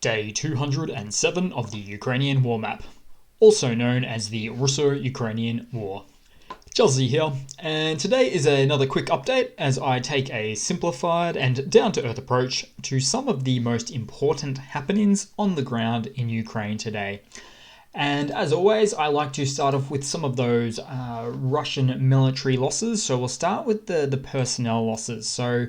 Day 207 of the Ukrainian war map, also known as the Russo-Ukrainian War. Chelsea here, and today is another quick update as I take a simplified and down-to-earth approach to some of the most important happenings on the ground in Ukraine today. And as always, I like to start off with some of those Russian military losses. So we'll start with the personnel losses. So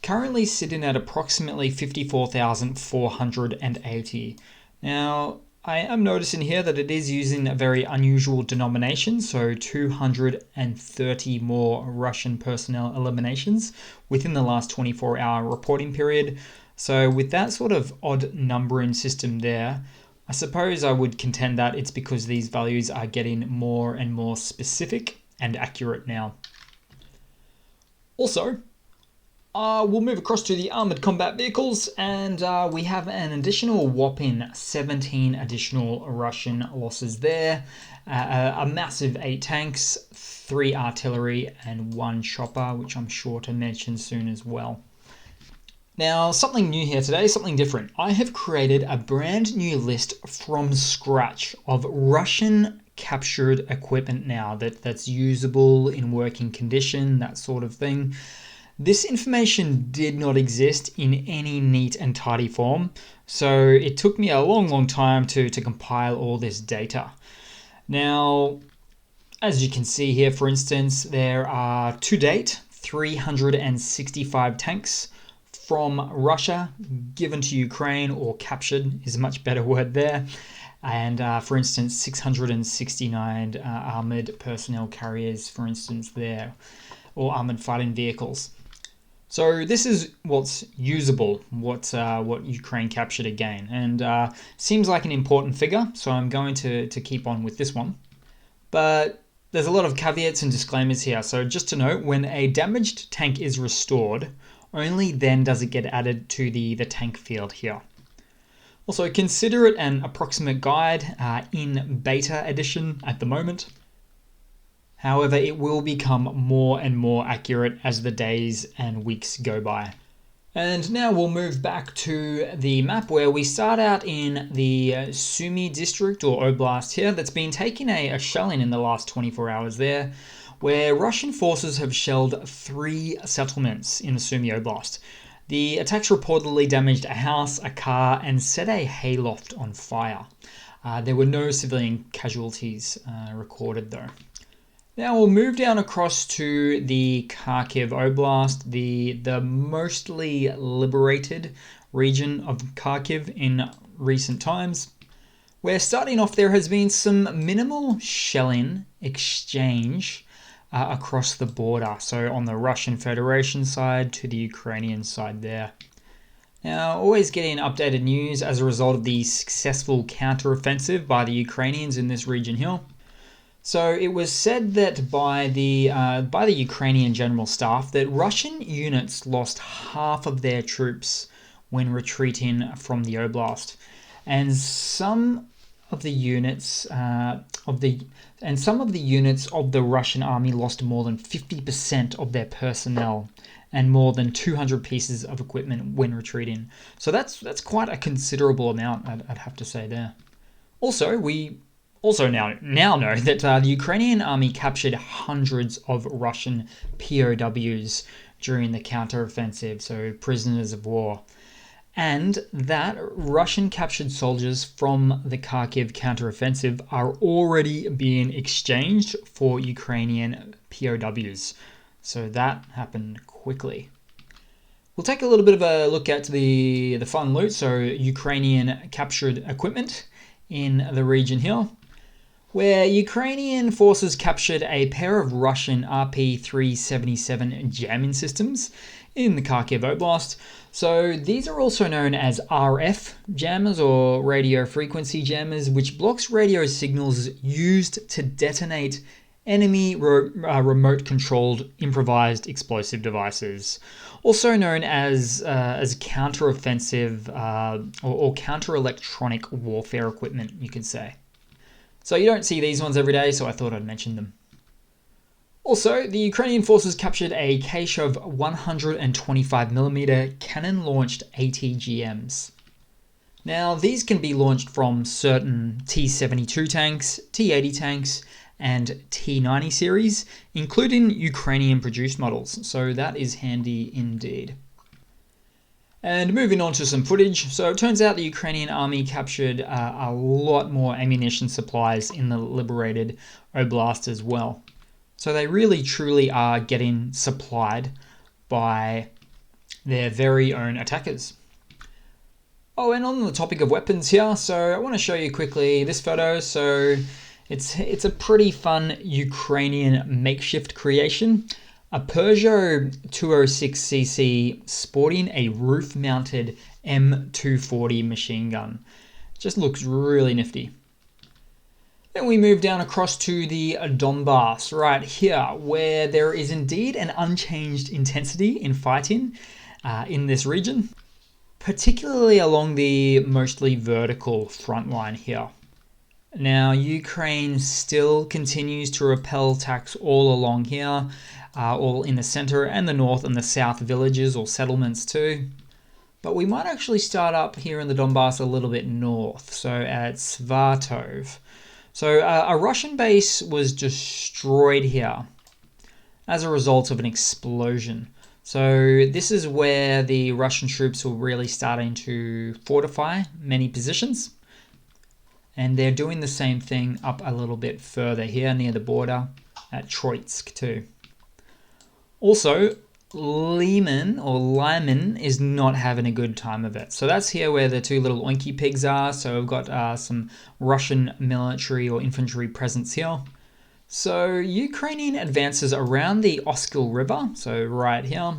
currently sitting at approximately 54,480. Now, I am noticing here that it is using a very unusual denomination, so 230 more Russian personnel eliminations within the last 24-hour reporting period. So with that sort of odd numbering system there, I suppose I would contend that it's because these values are getting more and more specific and accurate now. Also, we'll move across to the armored combat vehicles, and we have an additional whopping 17 additional Russian losses there. A massive 8 tanks, 3 artillery, and 1 chopper, which I'm sure to mention soon as well. Now, something new here today, something different. I have created a brand new list from scratch of Russian captured equipment now that's usable in working condition, that sort of thing. This information did not exist in any neat and tidy form, so it took me a long time to compile all this data. Now, as you can see here, for instance, there are to date 365 tanks from Russia given to Ukraine, or captured is a much better word there. And for instance, 669 armored personnel carriers, for instance, there, or armored fighting vehicles. So this is what's usable, what Ukraine captured again, and seems like an important figure, so I'm going to keep on with this one. But there's a lot of caveats and disclaimers here, so just to note, when a damaged tank is restored, only then does it get added to the tank field here. Also, consider it an approximate guide in beta edition at the moment. However, it will become more and more accurate as the days and weeks go by. And now we'll move back to the map where we start out in the Sumy district or oblast here that's been taking a shelling in the last 24 hours there, where Russian forces have shelled 3 settlements in the Sumy Oblast. The attacks reportedly damaged a house, a car, and set a hayloft on fire. There were no civilian casualties recorded though. Now we'll move down across to the Kharkiv Oblast, the mostly liberated region of Kharkiv in recent times, where starting off there has been some minimal shelling exchange across the border, so on the Russian Federation side to the Ukrainian side there. Now, always getting updated news as a result of the successful counteroffensive by the Ukrainians in this region here. So it was said that by the Ukrainian General Staff that Russian units lost half of their troops when retreating from the oblast, and some of the units of the Russian army lost more than 50% of their personnel and more than 200 pieces of equipment when retreating. So that's quite a considerable amount, I'd have to say there. Also, we now know that the Ukrainian army captured hundreds of Russian POWs during the counteroffensive, so prisoners of war. And that Russian captured soldiers from the Kharkiv counteroffensive are already being exchanged for Ukrainian POWs. So that happened quickly. We'll take a little bit of a look at the fun loot, so Ukrainian captured equipment in the region here, where Ukrainian forces captured a pair of Russian RP-377 jamming systems in the Kharkiv Oblast. So these are also known as RF jammers, or radio frequency jammers, which blocks radio signals used to detonate enemy remote controlled improvised explosive devices, also known as counteroffensive or counter electronic warfare equipment, you could say. So you don't see these ones every day, so I thought I'd mention them. Also, the Ukrainian forces captured a cache of 125mm cannon-launched ATGMs. Now, these can be launched from certain T-72 tanks, T-80 tanks, and T-90 series, including Ukrainian-produced models, so that is handy indeed. And moving on to some footage, so it turns out the Ukrainian army captured a lot more ammunition supplies in the liberated oblast as well. So they really truly are getting supplied by their very own attackers. Oh, and on the topic of weapons here, so I want to show you quickly this photo. So it's a pretty fun Ukrainian makeshift creation. A Peugeot 206cc sporting a roof-mounted M240 machine gun. Just looks really nifty. Then we move down across to the Donbas right here, where there is indeed an unchanged intensity in fighting in this region, particularly along the mostly vertical front line here. Now, Ukraine still continues to repel attacks all along here, all in the center and the north and the south villages or settlements too. But we might actually start up here in the Donbas a little bit north, so at Svatov. So a Russian base was destroyed here as a result of an explosion. So this is where the Russian troops were really starting to fortify many positions. And they're doing the same thing up a little bit further here near the border at Troitsk too. Also, Lyman is not having a good time of it. So that's here where the two little oinky pigs are. So we've got some Russian military or infantry presence here. So Ukrainian advances around the Oskil River, so right here,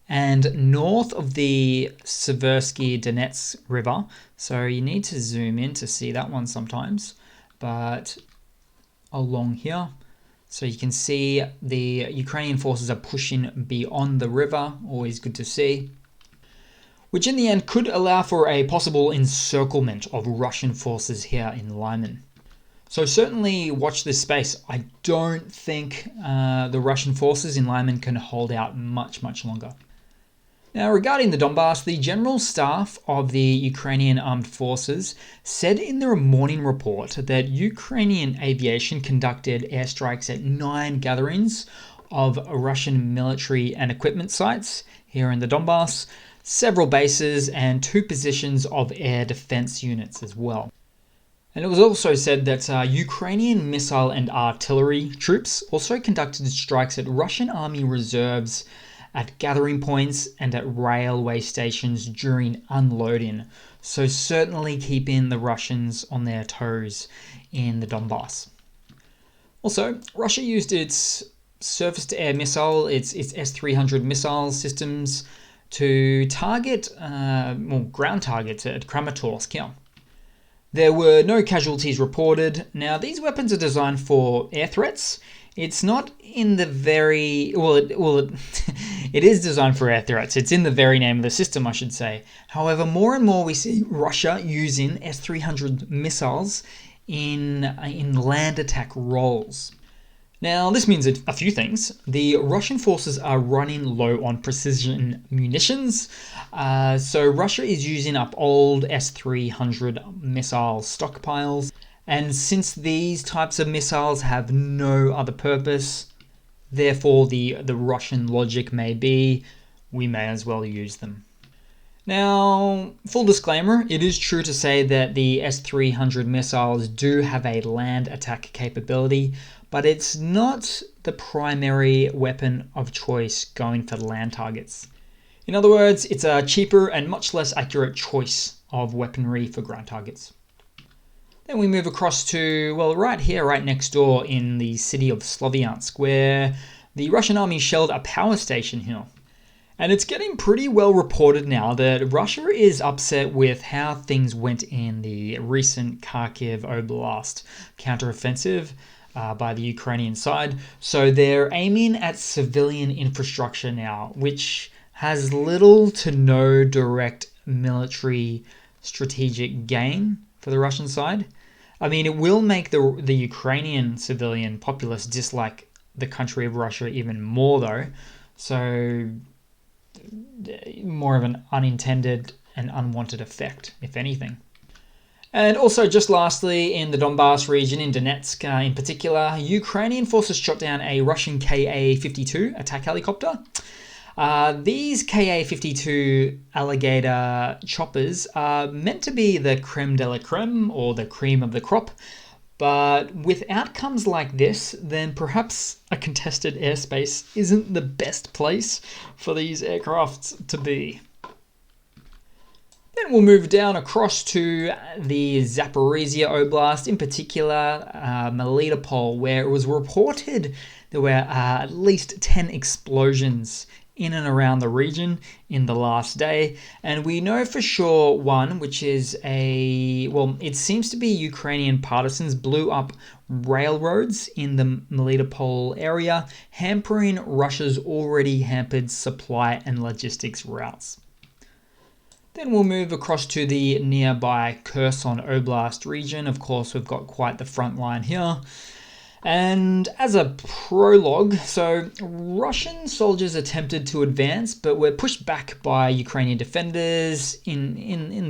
and north of the Seversky Donetsk River. So you need to zoom in to see that one sometimes, but along here. So you can see the Ukrainian forces are pushing beyond the river, always good to see, which in the end could allow for a possible encirclement of Russian forces here in Lyman. So certainly watch this space. I don't think the Russian forces in Lyman can hold out much longer. Now, regarding the Donbas, the General Staff of the Ukrainian Armed Forces said in their morning report that Ukrainian aviation conducted airstrikes at 9 gatherings of Russian military and equipment sites here in the Donbas, several bases, and 2 positions of air defense units as well. And it was also said that Ukrainian missile and artillery troops also conducted strikes at Russian army reserves at gathering points and at railway stations during unloading. So certainly keeping the Russians on their toes in the Donbas. Also, Russia used its surface-to-air missile, its S-300 missile systems to target, ground targets at Kramatorsk here. There were no casualties reported. Now, these weapons are designed for air threats. It's not in the very... it is designed for air threats. It's in the very name of the system, I should say. However, more and more we see Russia using S-300 missiles in land attack roles. Now, this means a few things. The Russian forces are running low on precision munitions. So Russia is using up old S-300 missile stockpiles. And since these types of missiles have no other purpose, therefore the Russian logic may be, we may as well use them. Now, full disclaimer, it is true to say that the S-300 missiles do have a land attack capability, but it's not the primary weapon of choice going for land targets. In other words, it's a cheaper and much less accurate choice of weaponry for ground targets. Then we move across to, right here, right next door in the city of Sloviansk, where the Russian army shelled a power station here. And it's getting pretty well reported now that Russia is upset with how things went in the recent Kharkiv Oblast counteroffensive by the Ukrainian side. So they're aiming at civilian infrastructure now, which has little to no direct military strategic gain for the Russian side. I mean, it will make the Ukrainian civilian populace dislike the country of Russia even more, though. So more of an unintended an unwanted effect, if anything. And also, just lastly, in the Donbas region, in Donetsk in particular, Ukrainian forces shot down a Russian Ka-52 attack helicopter. These Ka-52 alligator choppers are meant to be the creme de la creme, or the cream of the crop, but with outcomes like this, then perhaps a contested airspace isn't the best place for these aircrafts to be. Then we'll move down across to the Zaporizhia Oblast, in particular Melitopol, where it was reported there were at least 10 explosions in and around the region in the last day. And we know for sure one, which is it seems to be Ukrainian partisans blew up railroads in the Melitopol area, hampering Russia's already hampered supply and logistics routes. Then we'll move across to the nearby Kherson Oblast region. Of course, we've got quite the front line here. And as a prologue, so Russian soldiers attempted to advance, but were pushed back by Ukrainian defenders in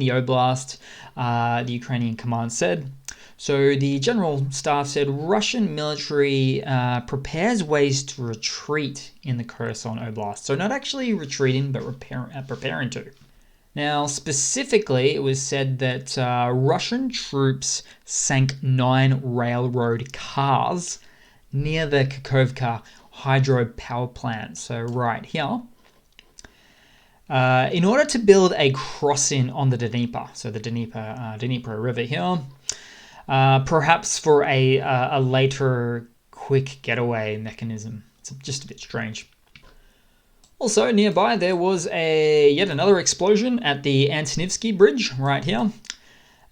the Oblast, the Ukrainian command said. So the general staff said Russian military prepares ways to retreat in the Kherson Oblast. So not actually retreating, but preparing to. Now, specifically, it was said that Russian troops sank 9 railroad cars near the Kakhovka hydropower plant. So right here. In order to build a crossing on the Dnieper, so the Dnieper River here, perhaps for a later quick getaway mechanism. It's just a bit strange. Also, nearby there was yet another explosion at the Antonivsky Bridge right here.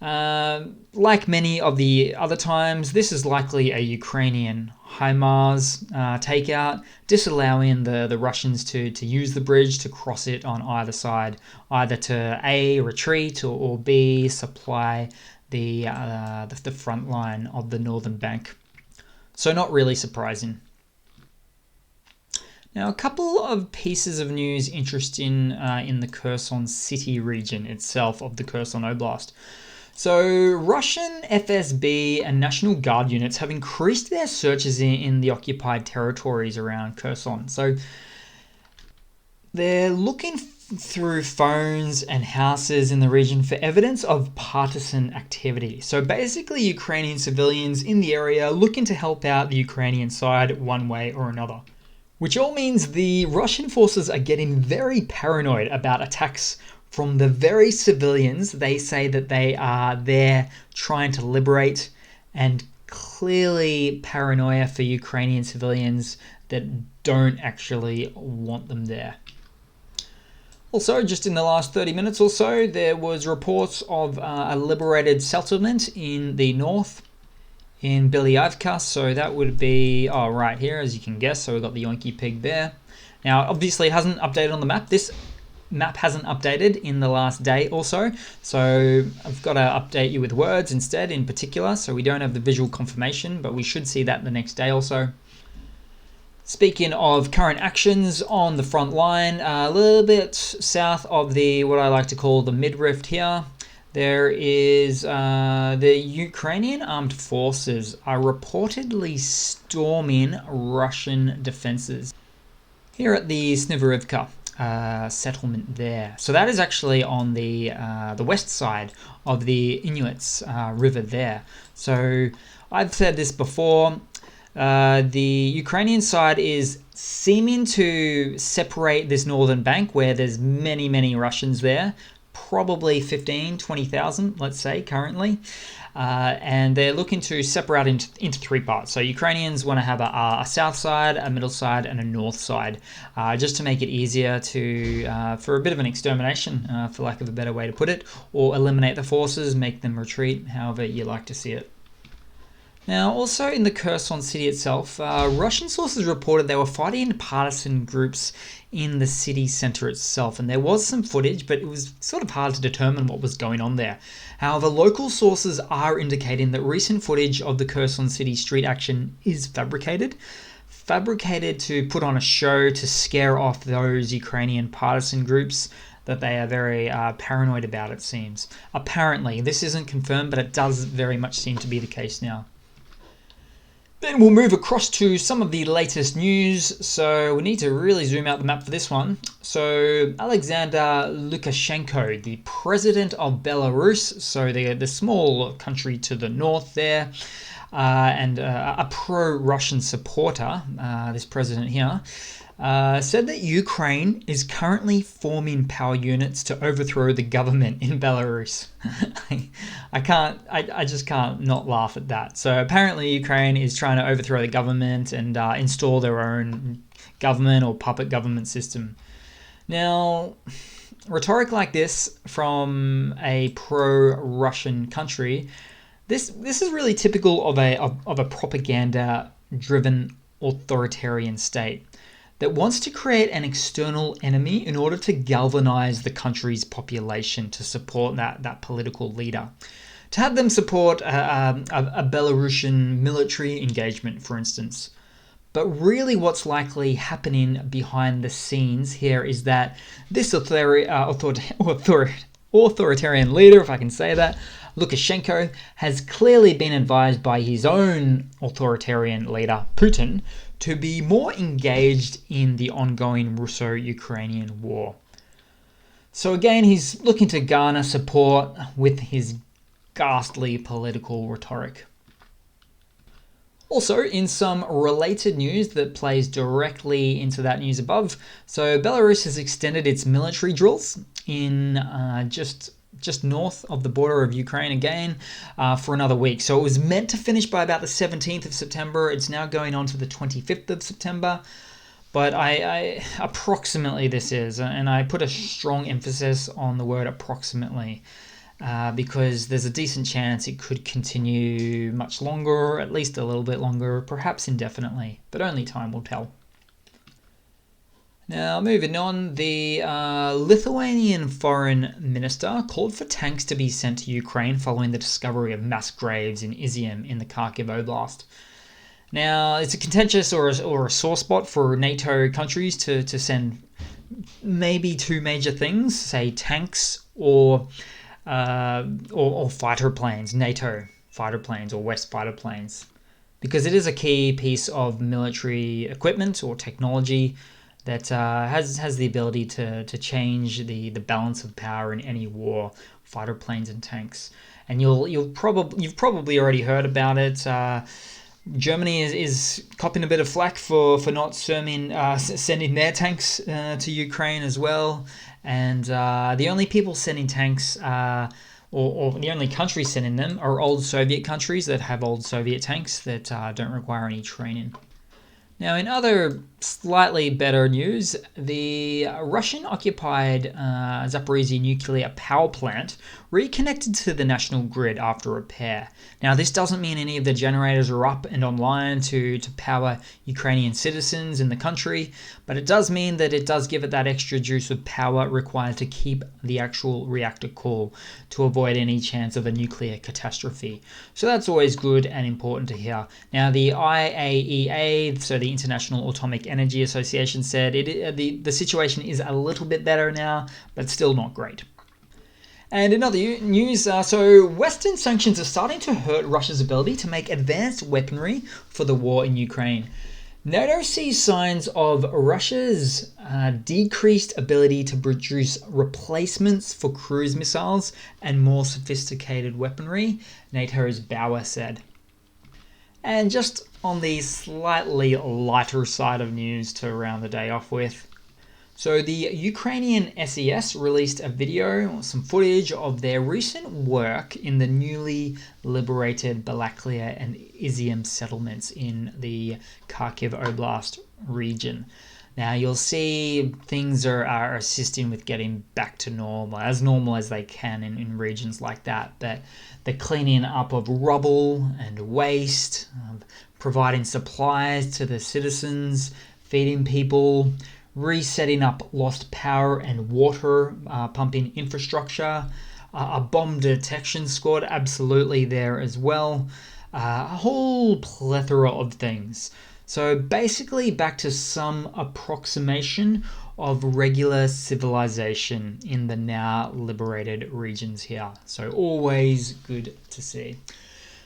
Like many of the other times, this is likely a Ukrainian HIMARS takeout, disallowing the Russians to use the bridge, to cross it on either side, either to A, retreat, or B, supply the front line of the northern bank. So not really surprising. Now, a couple of pieces of news interesting in the Kherson city region itself of the Kherson Oblast. So, Russian FSB and National Guard units have increased their searches in the occupied territories around Kherson. So, they're looking through phones and houses in the region for evidence of partisan activity. So, basically, Ukrainian civilians in the area looking to help out the Ukrainian side one way or another. Which all means the Russian forces are getting very paranoid about attacks from the very civilians they say that they are there trying to liberate, and clearly paranoia for Ukrainian civilians that don't actually want them there. Also, just in the last 30 minutes or so, there was reports of a liberated settlement in the north, in Belyavka, so that would be right here, as you can guess. So we've got the Yonky Pig there. Now, obviously, it hasn't updated on the map. This map hasn't updated in the last day or so. So I've got to update you with words instead, in particular. So we don't have the visual confirmation, but we should see that the next day or so. Speaking of current actions on the front line, a little bit south of what I like to call the mid-rift here, there is the Ukrainian armed forces are reportedly storming Russian defenses here at the Snivarivka settlement there. So that is actually on the west side of the Inuits river there. So I've said this before. The Ukrainian side is seeming to separate this northern bank where there's many Russians there. Probably 20,000, let's say, currently. And they're looking to separate into 3 parts. So Ukrainians want to have a south side, a middle side, and a north side, just to make it easier for a bit of an extermination, for lack of a better way to put it, or eliminate the forces, make them retreat, however you like to see it. Now, also in the Kherson city itself, Russian sources reported they were fighting partisan groups in the city center itself, and there was some footage, but it was sort of hard to determine what was going on there. However, local sources are indicating that recent footage of the Kherson city street action is fabricated to put on a show to scare off those Ukrainian partisan groups that they are very paranoid about, it seems. Apparently, this isn't confirmed, but it does very much seem to be the case now. Then we'll move across to some of the latest news. So we need to really zoom out the map for this one. So Alexander Lukashenko, the president of Belarus, so the small country to the north there, and a pro-Russian supporter, this president here, said that Ukraine is currently forming power units to overthrow the government in Belarus. I just can't not laugh at that. So apparently Ukraine is trying to overthrow the government and install their own government or puppet government system. Now, rhetoric like this from a pro-Russian country, this is really typical of a propaganda-driven authoritarian state that wants to create an external enemy in order to galvanize the country's population to support that political leader. To have them support a Belarusian military engagement, for instance. But really what's likely happening behind the scenes here is that this authoritarian leader, if I can say that, Lukashenko, has clearly been advised by his own authoritarian leader, Putin, to be more engaged in the ongoing Russo-Ukrainian war. So again, he's looking to garner support with his ghastly political rhetoric. Also, in some related news that plays directly into that news above, so Belarus has extended its military drills in just north of the border of Ukraine again for another week. So it was meant to finish by about the 17th of September. It's now going on to the 25th of September. But I approximately this is, and I put a strong emphasis on the word approximately because there's a decent chance it could continue much longer, at least a little bit longer, perhaps indefinitely, but only time will tell. Now, moving on, the Lithuanian foreign minister called for tanks to be sent to Ukraine following the discovery of mass graves in Izium in the Kharkiv Oblast. Now, it's a contentious or a sore spot for NATO countries to send maybe two major things, say tanks or fighter planes, NATO fighter planes or West fighter planes, because it is a key piece of military equipment or technology that has the ability to change the balance of power in any war, fighter planes and tanks. And you've probably already heard about it. Germany is copping a bit of flack for not sending their tanks to Ukraine as well. And the only people sending tanks, or the only countries sending them, are old Soviet countries that have old Soviet tanks that don't require any training. Now, in other slightly better news, the Russian-occupied Zaporizhzhia nuclear power plant reconnected to the national grid after repair. Now, this doesn't mean any of the generators are up and online to power Ukrainian citizens in the country, but it does mean that it does give it that extra juice of power required to keep the actual reactor cool to avoid any chance of a nuclear catastrophe. So that's always good and important to hear. Now, the IAEA, so the International Atomic Energy Association, said the situation is a little bit better now, but still not great. And in other news, so Western sanctions are starting to hurt Russia's ability to make advanced weaponry for the war in Ukraine. NATO sees signs of Russia's decreased ability to produce replacements for cruise missiles and more sophisticated weaponry, NATO's Bauer said. And just on the slightly lighter side of news to round the day off with, so the Ukrainian SES released a video, some footage of their recent work in the newly liberated Balaklia and Izium settlements in the Kharkiv Oblast region. Now you'll see things are assisting with getting back to normal as they can in regions like that. But the cleaning up of rubble and waste, providing supplies to the citizens, feeding people, resetting up lost power and water pumping infrastructure, a bomb detection squad absolutely there as well, a whole plethora of things. So basically back to some approximation of regular civilization in the now liberated regions here. So always good to see.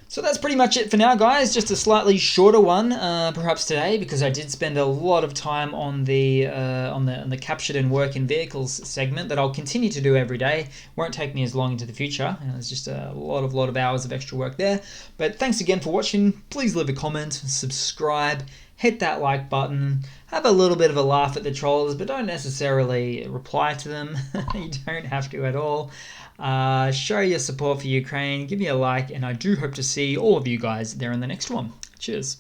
So that's pretty much it for now, guys. Just a slightly shorter one, perhaps today, because I did spend a lot of time on the captured and work in vehicles segment that I'll continue to do every day. Won't take me as long into the future. There's just a lot of hours of extra work there. But thanks again for watching. Please leave a comment, subscribe, hit that like button. Have a little bit of a laugh at the trolls, but don't necessarily reply to them. You don't have to at all. Show your support for Ukraine, give me a like, and I do hope to see all of you guys there in the next one. Cheers.